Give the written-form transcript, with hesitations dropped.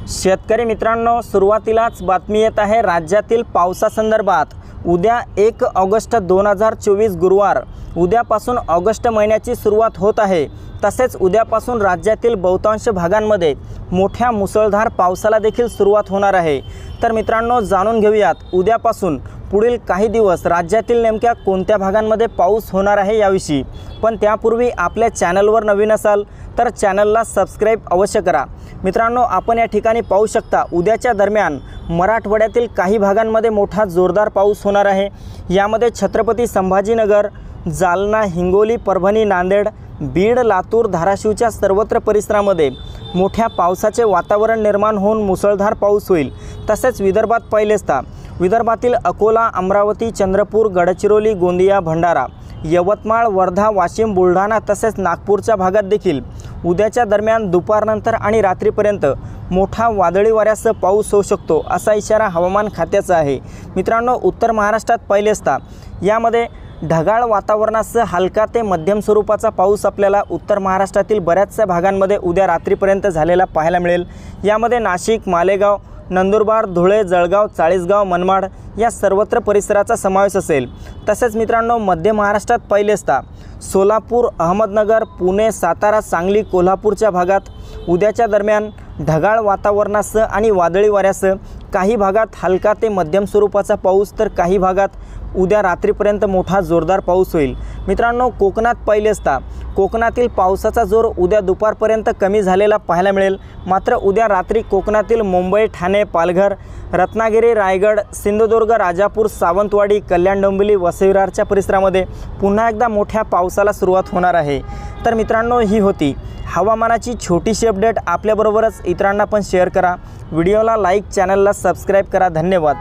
शेतकरी मित्रांनो, सुरुवातीलाच बातमी येत आहे राज्यातील पावसासंदर्भात। उद्या 1 ऑगस्ट 2024 गुरुवार, उद्यापासून ऑगस्ट महिन्याची सुरुवात होत आहे। तसेच उद्यापासून राज्यातील बहुतांश भागांमध्ये मोठ्या मुसळधार पावसाला देखील सुरुवात होणार आहे। तर मित्रांनो, जाणून घेऊयात उद्यापासून पुढील काही दिवस राज्यातील नेमक्या कोणत्या भागांमध्ये पाऊस होणार आहे याविषयी। पण त्यापूर्वी आपल्या चॅनलवर नवीन असाल तर चॅनलला सबस्क्राइब अवश्य करा। मित्रांनो, आपण या ठिकाणी पाहू शकता उद्याच्या दरम्यान मराठवाड्यातील काही भागांमध्ये मोठा जोरदार पाऊस होणार आहे। यामध्ये छत्रपती संभाजीनगर, जालना, हिंगोली, परभणी, नांदेड, बीड, लातूर, धाराशिवच्या सर्वत्र परिसरामध्ये मोठ्या पावसाचे वातावरण निर्माण होऊन मुसळधार पाऊस होईल। तसेच विदर्भात पहिलेचदा विदर्भातील अकोला, अमरावती, चंद्रपूर, गडचिरोली, गोंदिया, भंडारा, यवतमाळ, वर्धा, वाशिम, बुलढाणा तसेच नागपूरच्या भागात देखील उद्याच्या दरम्यान दुपारनंतर आणि रात्रीपर्यंत मोठा वादळी वाऱ्यासह पाऊस होऊ शकतो, असा इशारा हवामान खात्याचा आहे। मित्रांनो, उत्तर महाराष्ट्रात पहिलेचदा यामध्ये ढगाळ वातावरणासह हलका ते मध्यम स्वरूपाचा पाऊस आपल्याला उत्तर महाराष्ट्रातील बऱ्याचशा भागांमध्ये उद्या रात्रीपर्यंत झालेला पाहायला मिळेल। यामध्ये नाशिक, मालेगाव, नंदुरबार, धुळे, जळगाव, चाळीसगाव, मनमाड या सर्वत्र परिसराचा समावेश असेल। तसेच मित्रांनो, मध्य महाराष्ट्रात पहिलेचदा सोलापूर, अहमदनगर, पुणे, सातारा, सांगली, कोल्हापूरच्या भागात उद्याच्या दरम्यान ढगाळ वातावरणासह आणि वादळी वाऱ्यासह काही भागात हलका ते मध्यम स्वरूपाचा पाऊस, तर काही भागात उद्या रात्रीपर्यंत मोठा जोरदार पाऊस होईल। मित्रांनो, कोकणात पहिलेचदा कोकणातील पावसाचा जोर उद्या दुपारपर्यंत कमी झालेला पाहायला मिळेल। मात्र उद्या रात्री कोकणातील मुंबई, ठाणे, पालघर, रत्नागिरी, रायगड, सिंधुदुर्ग, राजापूर, सावंतवाडी, कल्याण, डोंबिवली, वसई विरारच्या परिसरामध्ये पुन्हा एकदा मोठ्या पावसाला सुरुवात होणार आहे। तर मित्रांनो, ही होती हवामानाची छोटीशी अपडेट। आपल्याबरोबरच इतरांना पण शेअर करा। व्हिडिओला लाईक, चॅनलला सबस्क्राईब करा। धन्यवाद।